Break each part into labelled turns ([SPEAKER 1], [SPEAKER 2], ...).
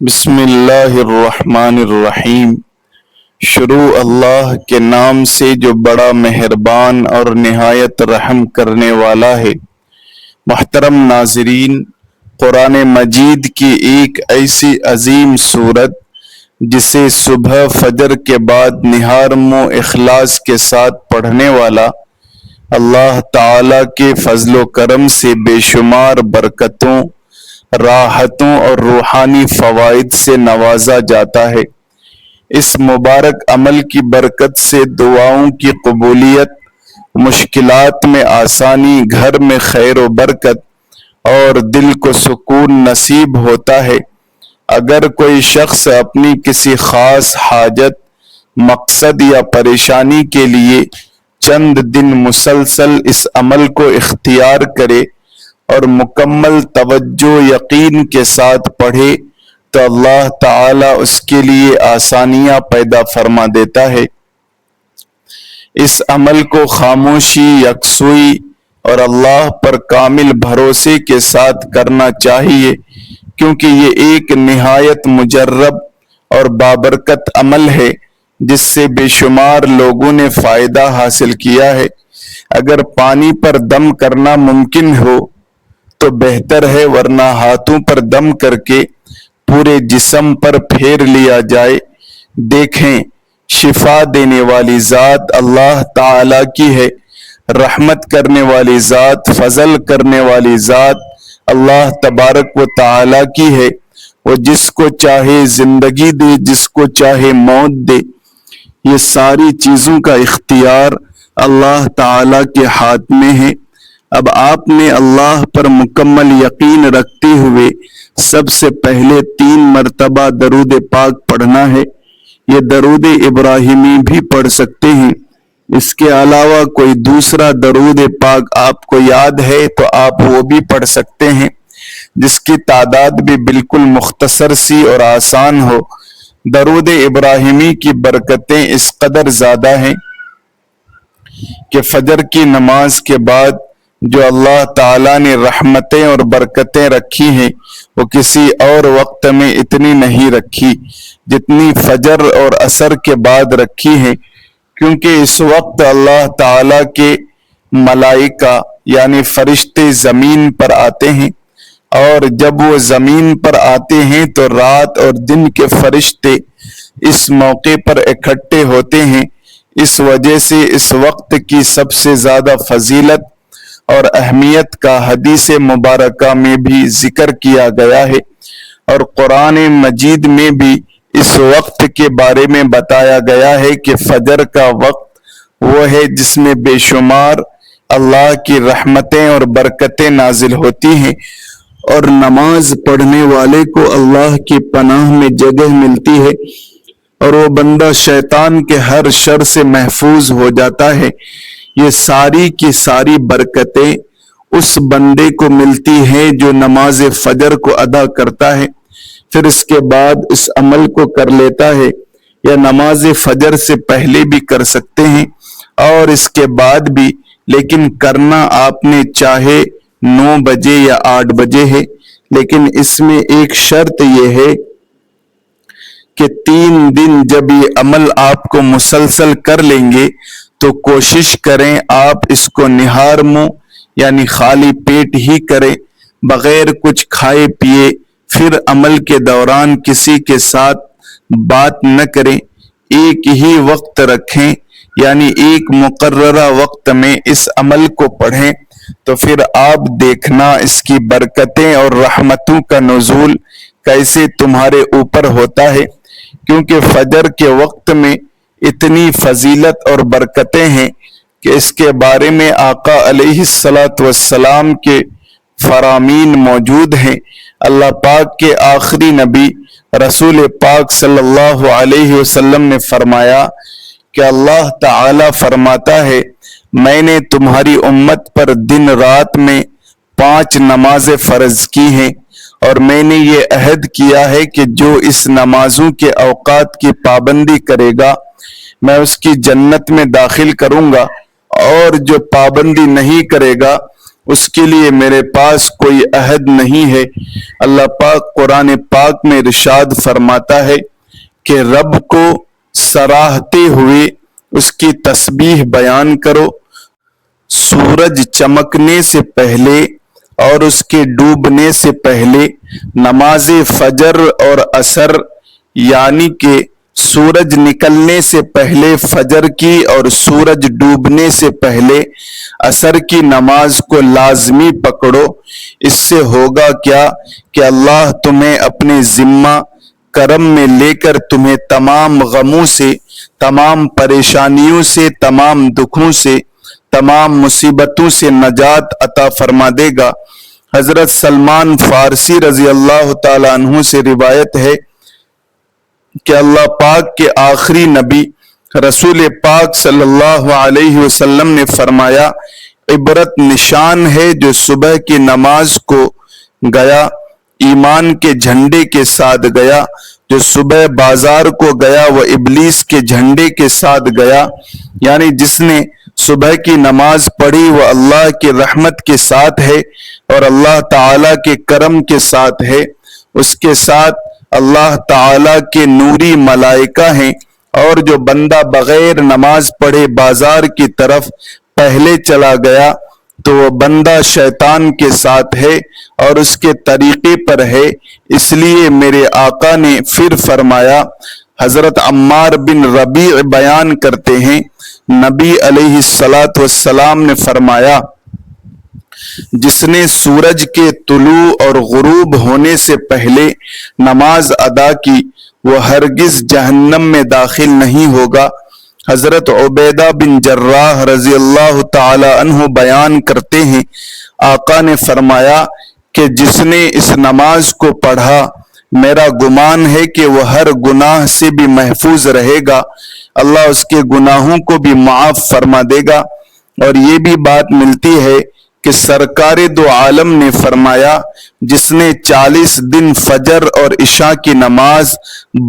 [SPEAKER 1] بسم اللہ الرحمن الرحیم۔ شروع اللہ کے نام سے جو بڑا مہربان اور نہایت رحم کرنے والا ہے۔ محترم ناظرین، قرآن مجید کی ایک ایسی عظیم سورت جسے صبح فجر کے بعد نہارم و اخلاص کے ساتھ پڑھنے والا اللہ تعالی کے فضل و کرم سے بے شمار برکتوں، راحتوں اور روحانی فوائد سے نوازا جاتا ہے۔ اس مبارک عمل کی برکت سے دعاؤں کی قبولیت، مشکلات میں آسانی، گھر میں خیر و برکت اور دل کو سکون نصیب ہوتا ہے۔ اگر کوئی شخص اپنی کسی خاص حاجت، مقصد یا پریشانی کے لیے چند دن مسلسل اس عمل کو اختیار کرے اور مکمل توجہ یقین کے ساتھ پڑھے تو اللہ تعالی اس کے لیے آسانیاں پیدا فرما دیتا ہے۔ اس عمل کو خاموشی، یکسوئی اور اللہ پر کامل بھروسے کے ساتھ کرنا چاہیے، کیونکہ یہ ایک نہایت مجرب اور بابرکت عمل ہے جس سے بے شمار لوگوں نے فائدہ حاصل کیا ہے۔ اگر پانی پر دم کرنا ممکن ہو تو بہتر ہے، ورنہ ہاتھوں پر دم کر کے پورے جسم پر پھیر لیا جائے۔ دیکھیں، شفا دینے والی ذات اللہ تعالی کی ہے، رحمت کرنے والی ذات، فضل کرنے والی ذات اللہ تبارک و تعالی کی ہے۔ وہ جس کو چاہے زندگی دے، جس کو چاہے موت دے۔ یہ ساری چیزوں کا اختیار اللہ تعالی کے ہاتھ میں ہے۔ اب آپ نے اللہ پر مکمل یقین رکھتے ہوئے سب سے پہلے 3 مرتبہ درود پاک پڑھنا ہے۔ یہ درود ابراہیمی بھی پڑھ سکتے ہیں۔ اس کے علاوہ کوئی دوسرا درود پاک آپ کو یاد ہے تو آپ وہ بھی پڑھ سکتے ہیں، جس کی تعداد بھی بالکل مختصر سی اور آسان ہو۔ درود ابراہیمی کی برکتیں اس قدر زیادہ ہیں کہ فجر کی نماز کے بعد جو اللہ تعالیٰ نے رحمتیں اور برکتیں رکھی ہیں وہ کسی اور وقت میں اتنی نہیں رکھی جتنی فجر اور عصر کے بعد رکھی ہیں، کیونکہ اس وقت اللہ تعالیٰ کے ملائکہ یعنی فرشتے زمین پر آتے ہیں، اور جب وہ زمین پر آتے ہیں تو رات اور دن کے فرشتے اس موقع پر اکٹھے ہوتے ہیں۔ اس وجہ سے اس وقت کی سب سے زیادہ فضیلت اور اہمیت کا حدیث مبارکہ میں بھی ذکر کیا گیا ہے، اور قرآن مجید میں بھی اس وقت کے بارے میں بتایا گیا ہے کہ فجر کا وقت وہ ہے جس میں بے شمار اللہ کی رحمتیں اور برکتیں نازل ہوتی ہیں، اور نماز پڑھنے والے کو اللہ کی پناہ میں جگہ ملتی ہے، اور وہ بندہ شیطان کے ہر شر سے محفوظ ہو جاتا ہے۔ یہ ساری کی ساری برکتیں اس بندے کو ملتی ہیں جو نماز فجر کو ادا کرتا ہے، پھر اس کے بعد اس عمل کو کر لیتا ہے، یا نماز فجر سے پہلے بھی کر سکتے ہیں اور اس کے بعد بھی، لیکن کرنا آپ نے چاہے 9 بجے یا 8 بجے ہے، لیکن اس میں ایک شرط یہ ہے کہ 3 دن جب یہ عمل آپ کو مسلسل کر لیں گے تو کوشش کریں آپ اس کو نہار منہ یعنی خالی پیٹ ہی کریں، بغیر کچھ کھائے پیے۔ پھر عمل کے دوران کسی کے ساتھ بات نہ کریں، ایک ہی وقت رکھیں، یعنی ایک مقررہ وقت میں اس عمل کو پڑھیں، تو پھر آپ دیکھنا اس کی برکتیں اور رحمتوں کا نزول کیسے تمہارے اوپر ہوتا ہے، کیونکہ فجر کے وقت میں اتنی فضیلت اور برکتیں ہیں کہ اس کے بارے میں آقا علیہ السلام کے فرامین موجود ہیں۔ اللہ پاک کے آخری نبی رسول پاک صلی اللہ علیہ وسلم نے فرمایا کہ اللہ تعالی فرماتا ہے، میں نے تمہاری امت پر دن رات میں 5 نمازیں فرض کی ہیں، اور میں نے یہ عہد کیا ہے کہ جو اس نمازوں کے اوقات کی پابندی کرے گا میں اس کی جنت میں داخل کروں گا، اور جو پابندی نہیں کرے گا اس کے لیے میرے پاس کوئی عہد نہیں ہے۔ اللہ پاک قرآن پاک میں ارشاد فرماتا ہے کہ رب کو سراہتے ہوئے اس کی تسبیح بیان کرو، سورج چمکنے سے پہلے اور اس کے ڈوبنے سے پہلے نماز فجر اور عصر، یعنی کہ سورج نکلنے سے پہلے فجر کی اور سورج ڈوبنے سے پہلے عصر کی نماز کو لازمی پکڑو۔ اس سے ہوگا کیا کہ اللہ تمہیں اپنے ذمہ کرم میں لے کر تمہیں تمام غموں سے، تمام پریشانیوں سے، تمام دکھوں سے، تمام مصیبتوں سے نجات عطا فرما دے گا۔ حضرت سلمان فارسی رضی اللہ تعالیٰ عنہ سے روایت ہے کہ اللہ پاک کے آخری نبی رسول پاک صلی اللہ علیہ وسلم نے فرمایا، عبرت نشان ہے جو صبح کی نماز کو گیا، ایمان کے جھنڈے کے ساتھ گیا، جو صبح بازار کو گیا وہ ابلیس کے جھنڈے کے ساتھ گیا، یعنی جس نے صبح کی نماز پڑھی وہ اللہ کی رحمت کے ساتھ ہے اور اللہ تعالیٰ کے کرم کے ساتھ ہے، اس کے ساتھ اللہ تعالیٰ کے نوری ملائکہ ہیں، اور جو بندہ بغیر نماز پڑھے بازار کی طرف پہلے چلا گیا تو وہ بندہ شیطان کے ساتھ ہے اور اس کے طریقے پر ہے۔ اس لیے میرے آقا نے پھر فرمایا، حضرت عمار بن ربیع بیان کرتے ہیں، نبی علیہ السلام نے فرمایا، جس نے سورج کے طلوع اور غروب ہونے سے پہلے نماز ادا کی وہ ہرگز جہنم میں داخل نہیں ہوگا۔ حضرت عبیدہ بن جراح رضی اللہ تعالی عنہ بیان کرتے ہیں، آقا نے فرمایا کہ جس نے اس نماز کو پڑھا میرا گمان ہے کہ وہ ہر گناہ سے بھی محفوظ رہے گا، اللہ اس کے گناہوں کو بھی معاف فرما دے گا۔ اور یہ بھی بات ملتی ہے کہ سرکار دو عالم نے فرمایا، جس نے 40 دن فجر اور عشاء کی نماز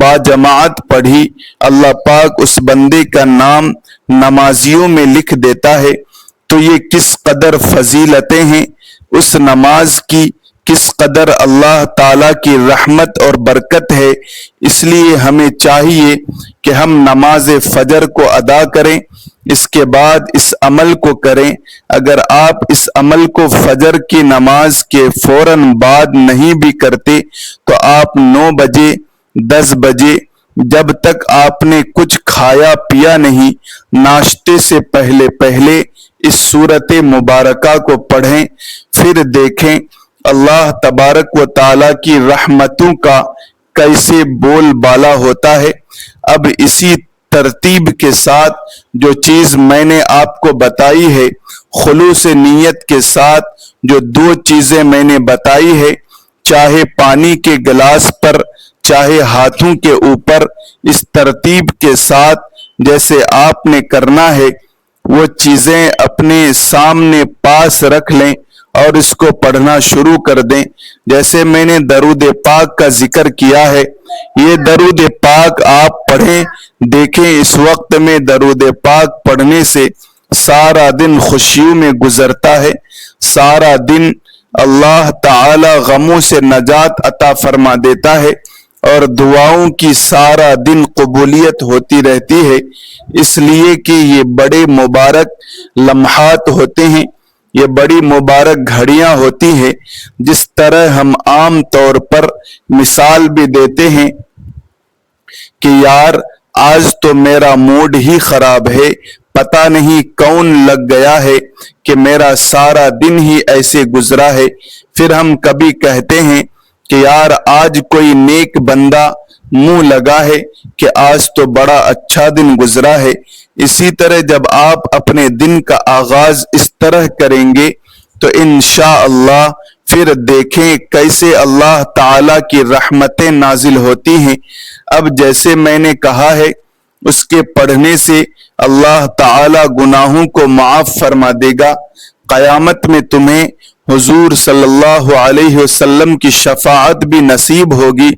[SPEAKER 1] باجماعت پڑھی اللہ پاک اس بندے کا نام نمازیوں میں لکھ دیتا ہے۔ تو یہ کس قدر فضیلتیں ہیں اس نماز کی، کس قدر اللہ تعالیٰ کی رحمت اور برکت ہے۔ اس لیے ہمیں چاہیے کہ ہم نماز فجر کو ادا کریں، اس کے بعد اس عمل کو کریں۔ اگر آپ اس عمل کو فجر کی نماز کے فوراً بعد نہیں بھی کرتے تو آپ 9 بجے 10 بجے جب تک آپ نے کچھ کھایا پیا نہیں، ناشتے سے پہلے اس سورت مبارکہ کو پڑھیں، پھر دیکھیں اللہ تبارک و تعالیٰ کی رحمتوں کا کیسے بول بالا ہوتا ہے۔ اب اسی ترتیب کے ساتھ جو چیز میں نے آپ کو بتائی ہے، خلوص نیت کے ساتھ جو 2 چیزیں میں نے بتائی ہے، چاہے پانی کے گلاس پر چاہے ہاتھوں کے اوپر، اس ترتیب کے ساتھ جیسے آپ نے کرنا ہے وہ چیزیں اپنے سامنے پاس رکھ لیں اور اس کو پڑھنا شروع کر دیں۔ جیسے میں نے درود پاک کا ذکر کیا ہے، یہ درود پاک آپ پڑھیں، دیکھیں اس وقت میں درود پاک پڑھنے سے سارا دن خوشیوں میں گزرتا ہے، سارا دن اللہ تعالی غموں سے نجات عطا فرما دیتا ہے اور دعاؤں کی سارا دن قبولیت ہوتی رہتی ہے۔ اس لیے کہ یہ بڑے مبارک لمحات ہوتے ہیں، یہ بڑی مبارک گھڑیاں ہوتی ہیں۔ جس طرح ہم عام طور پر مثال بھی دیتے ہیں کہ یار آج تو میرا موڈ ہی خراب ہے، پتہ نہیں کون لگ گیا ہے کہ میرا سارا دن ہی ایسے گزرا ہے۔ پھر ہم کبھی کہتے ہیں کہ یار آج کوئی نیک بندہ منہ لگا ہے کہ آج تو بڑا اچھا دن گزرا ہے۔ اسی طرح جب آپ اپنے دن کا آغاز اس طرح کریں گے تو انشاءاللہ پھر دیکھیں کیسے اللہ تعالیٰ کی رحمتیں نازل ہوتی ہیں۔ اب جیسے میں نے کہا ہے اس کے پڑھنے سے اللہ تعالیٰ گناہوں کو معاف فرما دے گا، قیامت میں تمہیں حضور صلی اللہ علیہ وسلم کی شفاعت بھی نصیب ہوگی۔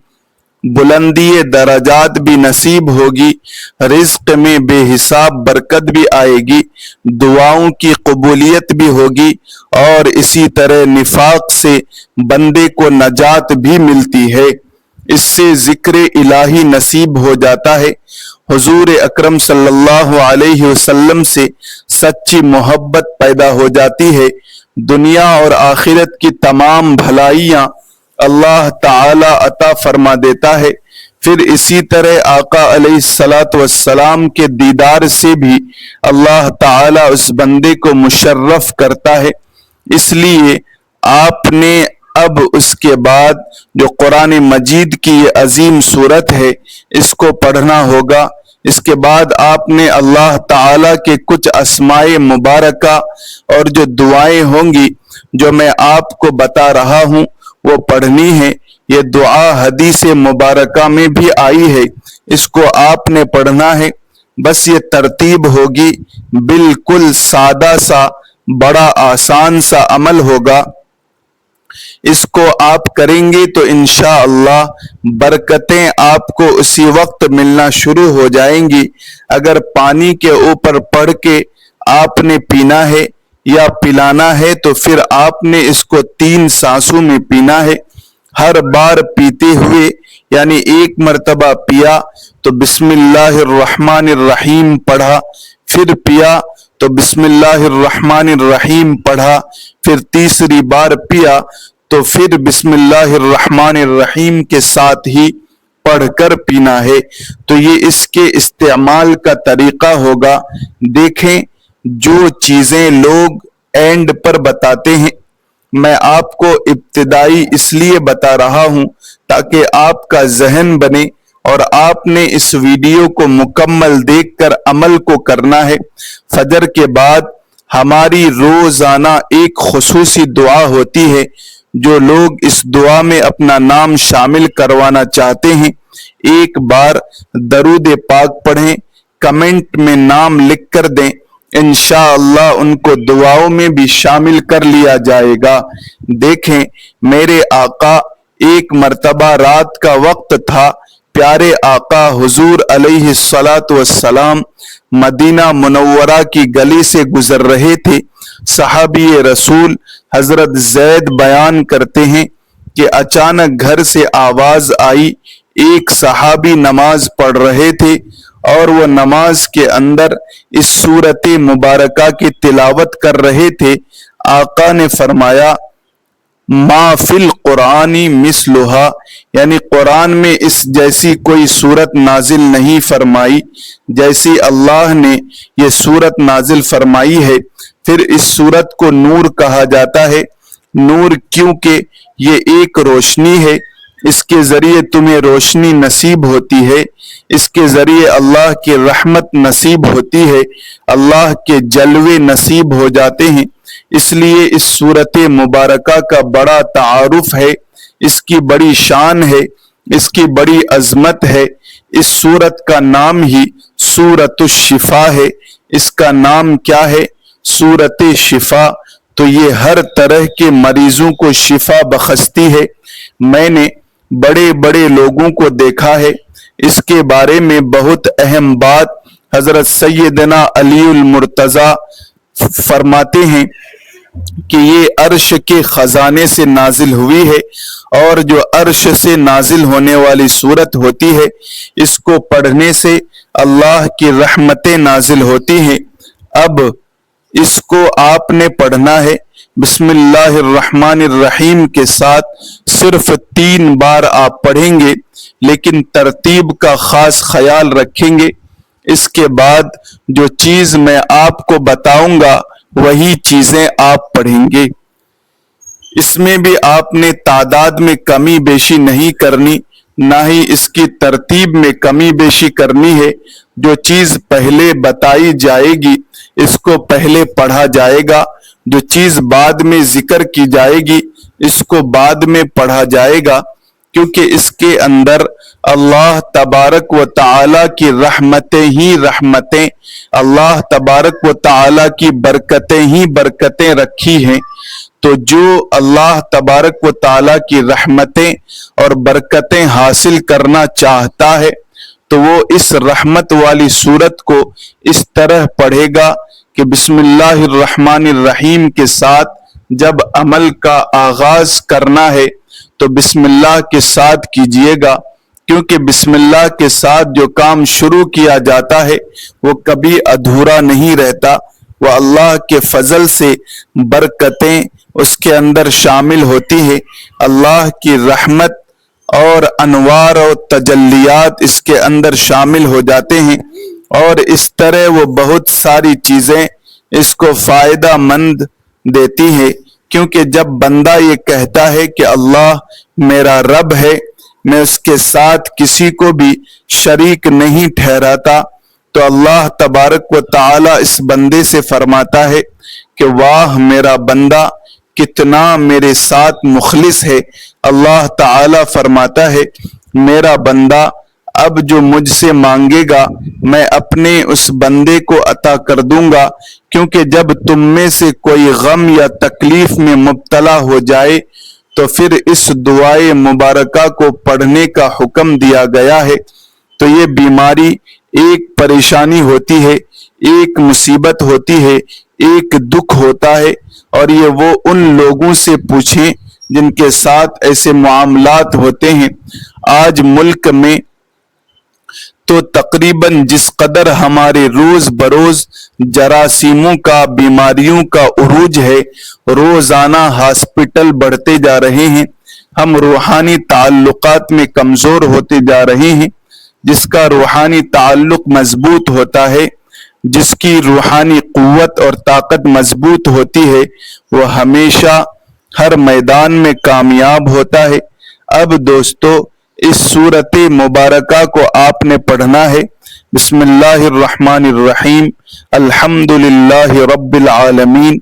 [SPEAKER 1] بلندی درجات بھی نصیب ہوگی، رزق میں بے حساب برکت بھی آئے گی، دعاؤں کی قبولیت بھی ہوگی، اور اسی طرح نفاق سے بندے کو نجات بھی ملتی ہے۔ اس سے ذکر الہی نصیب ہو جاتا ہے، حضور اکرم صلی اللہ علیہ وسلم سے سچی محبت پیدا ہو جاتی ہے، دنیا اور آخرت کی تمام بھلائیاں اللہ تعالی عطا فرما دیتا ہے۔ پھر اسی طرح آقا علیہ الصلاۃ والسلام کے دیدار سے بھی اللہ تعالی اس بندے کو مشرف کرتا ہے۔ اس لیے آپ نے اب اس کے بعد جو قرآن مجید کی یہ عظیم صورت ہے اس کو پڑھنا ہوگا۔ اس کے بعد آپ نے اللہ تعالی کے کچھ اسماء مبارکہ اور جو دعائیں ہوں گی جو میں آپ کو بتا رہا ہوں وہ پڑھنی ہے۔ یہ دعا حدیث مبارکہ میں بھی آئی ہے، اس کو آپ نے پڑھنا ہے۔ بس یہ ترتیب ہوگی، بالکل سادہ سا بڑا آسان سا عمل ہوگا۔ اس کو آپ کریں گے تو انشاءاللہ برکتیں آپ کو اسی وقت ملنا شروع ہو جائیں گی۔ اگر پانی کے اوپر پڑھ کے آپ نے پینا ہے یا پلانا ہے تو پھر آپ نے اس کو 3 سانسوں میں پینا ہے۔ ہر بار پیتے ہوئے یعنی ایک مرتبہ پیا تو بسم اللہ الرحمن الرحیم پڑھا، پھر پیا تو بسم اللہ الرحمن الرحیم پڑھا، پھر تیسری بار پیا تو پھر بسم اللہ الرحمن الرحیم کے ساتھ ہی پڑھ کر پینا ہے۔ تو یہ اس کے استعمال کا طریقہ ہوگا۔ دیکھیں جو چیزیں لوگ اینڈ پر بتاتے ہیں میں آپ کو ابتدائی اس لیے بتا رہا ہوں تاکہ آپ کا ذہن بنے اور آپ نے اس ویڈیو کو مکمل دیکھ کر عمل کو کرنا ہے۔ فجر کے بعد ہماری روزانہ ایک خصوصی دعا ہوتی ہے، جو لوگ اس دعا میں اپنا نام شامل کروانا چاہتے ہیں ایک بار درود پاک پڑھیں، کمنٹ میں نام لکھ کر دیں، انشاءاللہ ان کو دعاؤں میں بھی شامل کر لیا جائے گا۔ دیکھیں میرے آقا ایک مرتبہ رات کا وقت تھا، پیارے آقا حضور علیہ الصلاۃ والسلام مدینہ منورہ کی گلی سے گزر رہے تھے۔ صحابی رسول حضرت زید بیان کرتے ہیں کہ اچانک گھر سے آواز آئی، ایک صحابی نماز پڑھ رہے تھے اور وہ نماز کے اندر اس سورت مبارکہ کی تلاوت کر رہے تھے۔ آقا نے فرمایا ما فی القرآن مثلھا، یعنی قرآن میں اس جیسی کوئی صورت نازل نہیں فرمائی جیسی اللہ نے یہ صورت نازل فرمائی ہے۔ پھر اس صورت کو نور کہا جاتا ہے۔ نور کیونکہ یہ ایک روشنی ہے، اس کے ذریعے تمہیں روشنی نصیب ہوتی ہے، اس کے ذریعے اللہ کی رحمت نصیب ہوتی ہے، اللہ کے جلوے نصیب ہو جاتے ہیں۔ اس لیے اس صورت مبارکہ کا بڑا تعارف ہے، اس کی بڑی شان ہے، اس کی بڑی عظمت ہے۔ اس صورت کا نام ہی سورۃ الشفا ہے۔ اس کا نام کیا ہے؟ سورۃ شفا۔ تو یہ ہر طرح کے مریضوں کو شفا بخشتی ہے۔ میں نے بڑے بڑے لوگوں کو دیکھا ہے، اس کے بارے میں بہت اہم بات حضرت سیدنا علی المرتضیٰ فرماتے ہیں کہ یہ عرش کے خزانے سے نازل ہوئی ہے، اور جو عرش سے نازل ہونے والی صورت ہوتی ہے اس کو پڑھنے سے اللہ کی رحمتیں نازل ہوتی ہیں۔ اب اس کو آپ نے پڑھنا ہے بسم اللہ الرحمن الرحیم کے ساتھ، صرف 3 بار آپ پڑھیں گے، لیکن ترتیب کا خاص خیال رکھیں گے۔ اس کے بعد جو چیز میں آپ کو بتاؤں گا وہی چیزیں آپ پڑھیں گے۔ اس میں بھی آپ نے تعداد میں کمی بیشی نہیں کرنی، نہ ہی اس کی ترتیب میں کمی بیشی کرنی ہے۔ جو چیز پہلے بتائی جائے گی اس کو پہلے پڑھا جائے گا، جو چیز بعد میں ذکر کی جائے گی اس کو بعد میں پڑھا جائے گا۔ کیونکہ اس کے اندر اللہ تبارک و تعالی کی رحمتیں ہی رحمتیں، اللہ تبارک و تعالی کی برکتیں ہی برکتیں رکھی ہیں۔ تو جو اللہ تبارک و تعالی کی رحمتیں اور برکتیں حاصل کرنا چاہتا ہے تو وہ اس رحمت والی سورت کو اس طرح پڑھے گا کہ بسم اللہ الرحمن الرحیم کے ساتھ جب عمل کا آغاز کرنا ہے تو بسم اللہ کے ساتھ کیجئے گا، کیونکہ بسم اللہ کے ساتھ جو کام شروع کیا جاتا ہے وہ کبھی ادھورا نہیں رہتا، وہ اللہ کے فضل سے برکتیں اس کے اندر شامل ہوتی ہے، اللہ کی رحمت اور انوار و تجلیات اس کے اندر شامل ہو جاتے ہیں، اور اس طرح وہ بہت ساری چیزیں اس کو فائدہ مند دیتی ہے۔ کیونکہ جب بندہ یہ کہتا ہے کہ اللہ میرا رب ہے، میں اس کے ساتھ کسی کو بھی شریک نہیں ٹھہراتا، تو اللہ تبارک و تعالی اس بندے سے فرماتا ہے کہ واہ میرا بندہ کتنا میرے ساتھ مخلص ہے۔ اللہ تعالی فرماتا ہے میرا بندہ اب جو مجھ سے مانگے گا میں اپنے اس بندے کو عطا کر دوں گا، کیونکہ جب تم میں سے کوئی غم یا تکلیف میں مبتلا ہو جائے تو پھر اس دعائے مبارکہ کو پڑھنے کا حکم دیا گیا ہے۔ تو یہ بیماری ایک پریشانی ہوتی ہے، ایک مصیبت ہوتی ہے، ایک دکھ ہوتا ہے، اور یہ وہ ان لوگوں سے پوچھیں جن کے ساتھ ایسے معاملات ہوتے ہیں۔ آج ملک میں تو تقریباً جس قدر ہمارے روز بروز جراثیموں کا، بیماریوں کا عروج ہے، روزانہ ہاسپٹل بڑھتے جا رہے ہیں، ہم روحانی تعلقات میں کمزور ہوتے جا رہے ہیں۔ جس کا روحانی تعلق مضبوط ہوتا ہے، جس کی روحانی قوت اور طاقت مضبوط ہوتی ہے، وہ ہمیشہ ہر میدان میں کامیاب ہوتا ہے۔ اب دوستو اس سورت مبارکہ کو آپ نے پڑھنا ہے۔ بسم اللہ الرحمن الرحیم، الحمدللہ رب العالمین،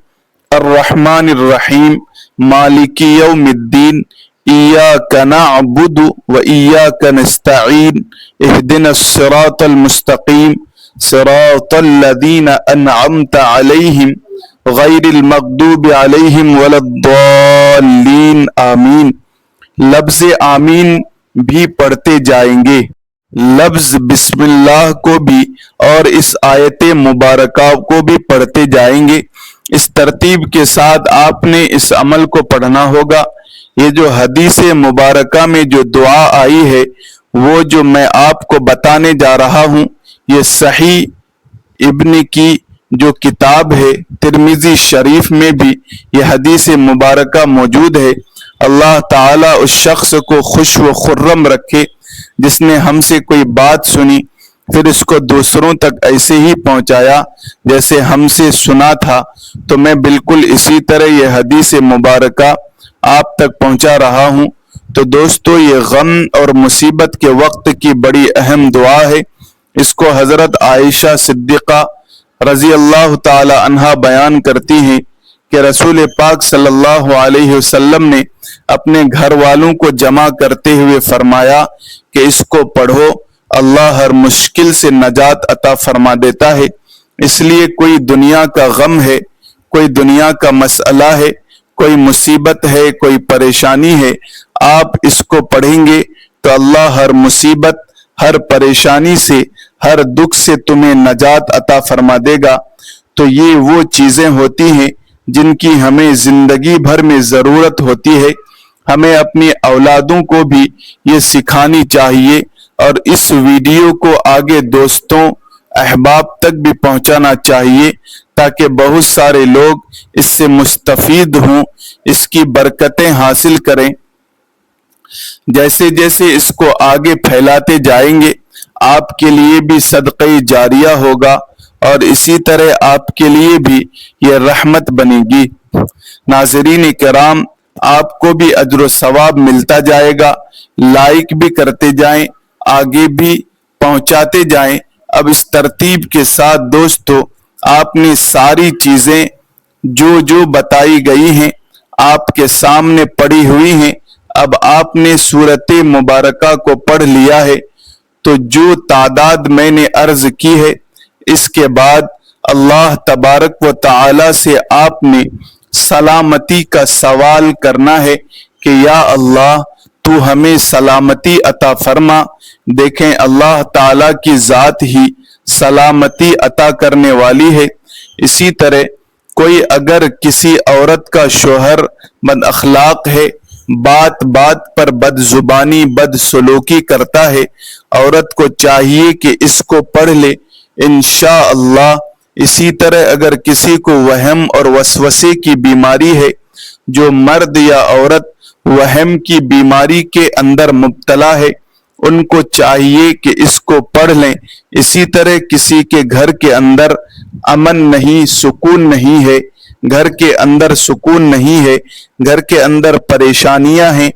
[SPEAKER 1] الرحمن الرحیم، مالک یوم الدین، ایاک نعبد و ایاک نستعین، اہدنا الصراط المستقیم، صراط الذین انعمت علیہم غیر المغضوب علیہم ولا الضالین، آمین۔ لفظ آمین بھی پڑھتے جائیں گے، لفظ بسم اللہ کو بھی اور اس آیت مبارکہ کو بھی پڑھتے جائیں گے۔ اس ترتیب کے ساتھ آپ نے اس عمل کو پڑھنا ہوگا۔ یہ جو حدیث مبارکہ میں جو دعا آئی ہے وہ جو میں آپ کو بتانے جا رہا ہوں، یہ صحیح ابن کی جو کتاب ہے ترمذی شریف میں بھی یہ حدیث مبارکہ موجود ہے۔ اللہ تعالیٰ اس شخص کو خوش و خرم رکھے جس نے ہم سے کوئی بات سنی پھر اس کو دوسروں تک ایسے ہی پہنچایا جیسے ہم سے سنا تھا۔ تو میں بالکل اسی طرح یہ حدیث مبارکہ آپ تک پہنچا رہا ہوں۔ تو دوستو یہ غم اور مصیبت کے وقت کی بڑی اہم دعا ہے۔ اس کو حضرت عائشہ صدیقہ رضی اللہ تعالی عنہا بیان کرتی ہیں کہ رسول پاک صلی اللہ علیہ وسلم نے اپنے گھر والوں کو جمع کرتے ہوئے فرمایا کہ اس کو پڑھو، اللہ ہر مشکل سے نجات عطا فرما دیتا ہے۔ اس لیے کوئی دنیا کا غم ہے، کوئی دنیا کا مسئلہ ہے، کوئی مصیبت ہے، کوئی پریشانی ہے، آپ اس کو پڑھیں گے تو اللہ ہر مصیبت، ہر پریشانی سے، ہر دکھ سے تمہیں نجات عطا فرما دے گا۔ تو یہ وہ چیزیں ہوتی ہیں جن کی ہمیں زندگی بھر میں ضرورت ہوتی ہے۔ ہمیں اپنی اولادوں کو بھی یہ سکھانی چاہیے اور اس ویڈیو کو آگے دوستوں احباب تک بھی پہنچانا چاہیے تاکہ بہت سارے لوگ اس سے مستفید ہوں، اس کی برکتیں حاصل کریں۔ جیسے جیسے اس کو آگے پھیلاتے جائیں گے آپ کے لیے بھی صدقہ جاریہ ہوگا اور اسی طرح آپ کے لیے بھی یہ رحمت بنے گی۔ ناظرین کرام، آپ کو بھی اجر و ثواب ملتا جائے گا، لائک بھی کرتے جائیں، آگے بھی پہنچاتے جائیں۔ اب اس ترتیب کے ساتھ دوستو آپ نے ساری چیزیں جو بتائی گئی ہیں آپ کے سامنے پڑی ہوئی ہیں، اب آپ نے سورت مبارکہ کو پڑھ لیا ہے، تو جو تعداد میں نے عرض کی ہے، اس کے بعد اللہ تبارک و تعالی سے آپ نے سلامتی کا سوال کرنا ہے کہ یا اللہ تو ہمیں سلامتی عطا فرما۔ دیکھیں اللہ تعالی کی ذات ہی سلامتی عطا کرنے والی ہے۔ اسی طرح کوئی اگر کسی عورت کا شوہر بد اخلاق ہے، بات بات پر بد زبانی بد سلوکی کرتا ہے، عورت کو چاہیے کہ اس کو پڑھ لے انشاءاللہ۔ اسی طرح اگر کسی کو وہم اور وسوسے کی بیماری ہے، جو مرد یا عورت وہم کی بیماری کے اندر مبتلا ہے، ان کو چاہیے کہ اس کو پڑھ لیں۔ اسی طرح کسی کے گھر کے اندر امن نہیں، سکون نہیں ہے، گھر کے اندر سکون نہیں ہے، گھر کے اندر پریشانیاں ہیں،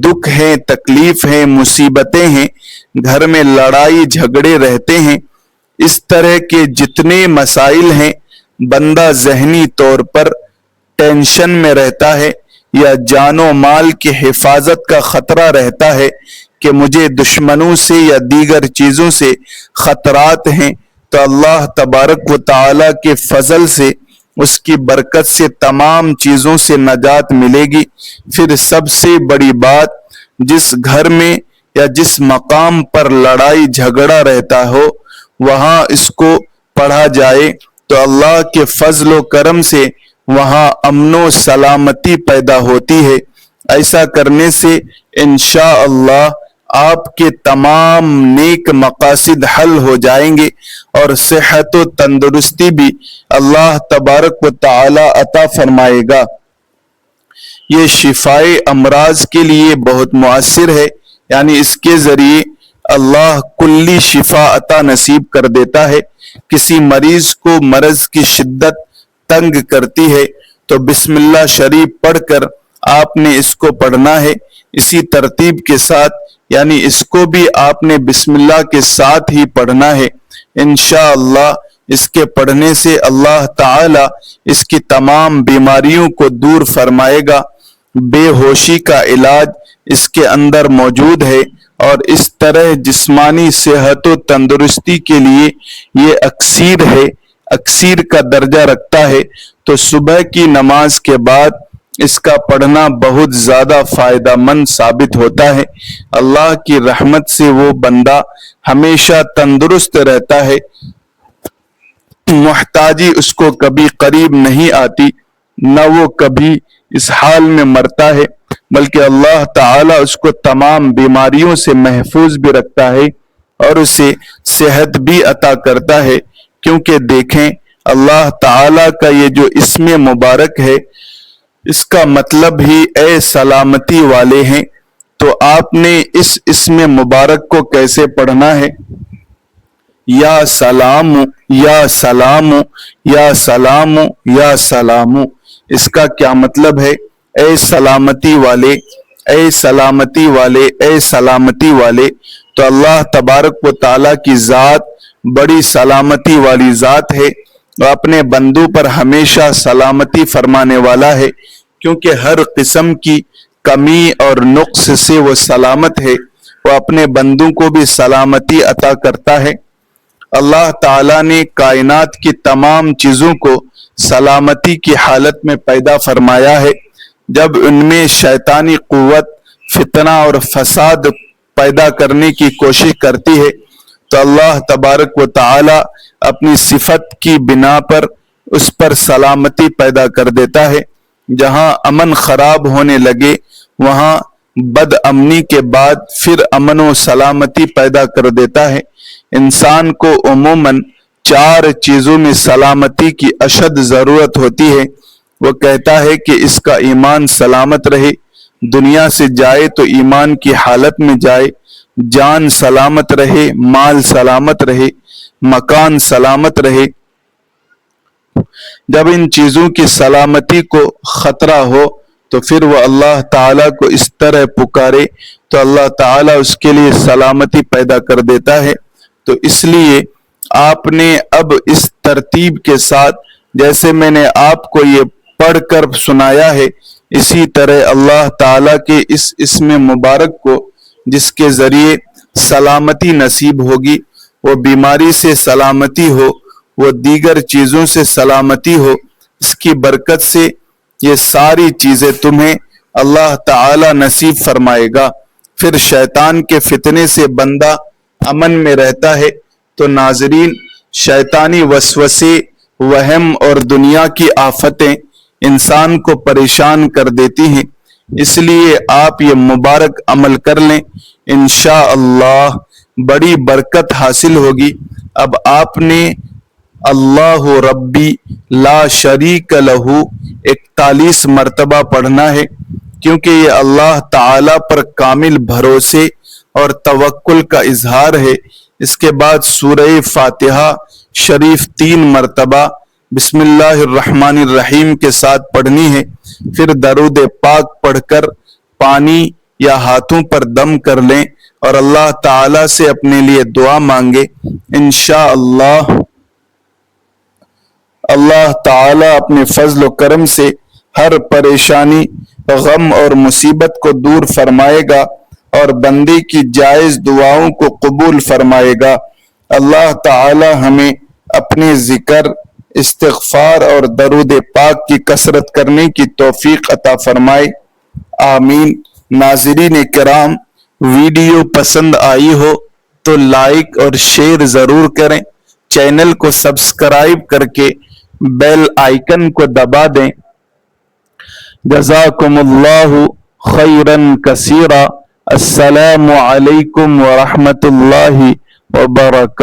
[SPEAKER 1] دکھ ہیں، تکلیف ہیں، مصیبتیں ہیں، گھر میں لڑائی جھگڑے رہتے ہیں، اس طرح کے جتنے مسائل ہیں، بندہ ذہنی طور پر ٹینشن میں رہتا ہے یا جان و مال کی حفاظت کا خطرہ رہتا ہے کہ مجھے دشمنوں سے یا دیگر چیزوں سے خطرات ہیں، تو اللہ تبارک و تعالی کے فضل سے، اس کی برکت سے تمام چیزوں سے نجات ملے گی۔ پھر سب سے بڑی بات، جس گھر میں یا جس مقام پر لڑائی جھگڑا رہتا ہو، وہاں اس کو پڑھا جائے تو اللہ کے فضل و کرم سے وہاں امن و سلامتی پیدا ہوتی ہے۔ ایسا کرنے سے انشاءاللہ آپ کے تمام نیک مقاصد حل ہو جائیں گے اور صحت و تندرستی بھی اللہ تبارک و تعالی عطا فرمائے گا۔ یہ شفائے امراض کے لیے بہت مؤثر ہے، یعنی اس کے ذریعے اللہ کلی شفا عطا نصیب کر دیتا ہے۔ کسی مریض کو مرض کی شدت تنگ کرتی ہے تو بسم اللہ شریف پڑھ کر آپ نے اس کو پڑھنا ہے، اسی ترتیب کے ساتھ، یعنی اس کو بھی آپ نے بسم اللہ کے ساتھ ہی پڑھنا ہے۔ انشاءاللہ اس کے پڑھنے سے اللہ تعالی اس کی تمام بیماریوں کو دور فرمائے گا۔ بے ہوشی کا علاج اس کے اندر موجود ہے، اور اس طرح جسمانی صحت و تندرستی کے لیے یہ اکسیر ہے، اکسیر کا درجہ رکھتا ہے۔ تو صبح کی نماز کے بعد اس کا پڑھنا بہت زیادہ فائدہ مند ثابت ہوتا ہے۔ اللہ کی رحمت سے وہ بندہ ہمیشہ تندرست رہتا ہے، محتاجی اس کو کبھی قریب نہیں آتی، نہ وہ کبھی اس حال میں مرتا ہے، بلکہ اللہ تعالیٰ اس کو تمام بیماریوں سے محفوظ بھی رکھتا ہے اور اسے صحت بھی عطا کرتا ہے۔ کیونکہ دیکھیں اللہ تعالیٰ کا یہ جو اسم مبارک ہے، اس کا مطلب ہی اے سلامتی والے ہیں۔ تو آپ نے اس اسم مبارک کو کیسے پڑھنا ہے؟ یا سلام یا سلام یا سلام یا سلام۔ اس کا کیا مطلب ہے؟ اے سلامتی والے، اے سلامتی والے، اے سلامتی والے۔ تو اللہ تبارک و تعالیٰ کی ذات بڑی سلامتی والی ذات ہے، وہ اپنے بندوں پر ہمیشہ سلامتی فرمانے والا ہے، کیونکہ ہر قسم کی کمی اور نقص سے وہ سلامت ہے، وہ اپنے بندوں کو بھی سلامتی عطا کرتا ہے۔ اللہ تعالیٰ نے کائنات کی تمام چیزوں کو سلامتی کی حالت میں پیدا فرمایا ہے۔ جب ان میں شیطانی قوت فتنہ اور فساد پیدا کرنے کی کوشش کرتی ہے تو اللہ تبارک و تعالی اپنی صفت کی بنا پر اس پر سلامتی پیدا کر دیتا ہے۔ جہاں امن خراب ہونے لگے وہاں بد امنی کے بعد پھر امن و سلامتی پیدا کر دیتا ہے۔ انسان کو عموماً 4 چیزوں میں سلامتی کی اشد ضرورت ہوتی ہے۔ وہ کہتا ہے کہ اس کا ایمان سلامت رہے، دنیا سے جائے تو ایمان کی حالت میں جائے، جان سلامت رہے، مال سلامت رہے، مکان سلامت رہے۔ جب ان چیزوں کی سلامتی کو خطرہ ہو تو پھر وہ اللہ تعالیٰ کو اس طرح پکارے تو اللہ تعالیٰ اس کے لیے سلامتی پیدا کر دیتا ہے۔ تو اس لیے آپ نے اب اس ترتیب کے ساتھ، جیسے میں نے آپ کو یہ پڑھ کر سنایا ہے، اسی طرح اللہ تعالیٰ کے اس اسم مبارک کو جس کے ذریعے سلامتی نصیب ہوگی، وہ بیماری سے سلامتی ہو، وہ دیگر چیزوں سے سلامتی ہو، اس کی برکت سے یہ ساری چیزیں تمہیں اللہ تعالی نصیب فرمائے گا۔ پھر شیطان کے فتنے سے بندہ امن میں رہتا ہے۔ تو ناظرین، شیطانی وسوسے، وہم اور دنیا کی آفتیں انسان کو پریشان کر دیتی ہیں، اس لیے آپ یہ مبارک عمل کر لیں، انشاءاللہ بڑی برکت حاصل ہوگی۔ اب آپ نے اللہ ربی لا شریک لہ 41 مرتبہ پڑھنا ہے، کیونکہ یہ اللہ تعالی پر کامل بھروسے اور توکل کا اظہار ہے۔ اس کے بعد سورہ فاتحہ شریف 3 مرتبہ بسم اللہ الرحمن الرحیم کے ساتھ پڑھنی ہے۔ پھر درود پاک پڑھ کر پانی یا ہاتھوں پر دم کر لیں اور اللہ تعالی سے اپنے لیے دعا مانگے۔ انشاءاللہ اللہ تعالی اپنے فضل و کرم سے ہر پریشانی، غم اور مصیبت کو دور فرمائے گا اور بندے کی جائز دعاؤں کو قبول فرمائے گا۔ اللہ تعالی ہمیں اپنے ذکر، استغفار اور درود پاک کی کثرت کرنے کی توفیق عطا فرمائے، آمین۔ ناظرین کرام، ویڈیو پسند آئی ہو تو لائک اور شیئر ضرور کریں، چینل کو سبسکرائب کر کے بیل آئیکن کو دبا دیں۔ جزاکم اللہ خیرا کثیرا۔ السلام علیکم ورحمۃ اللہ وبرکاتہ۔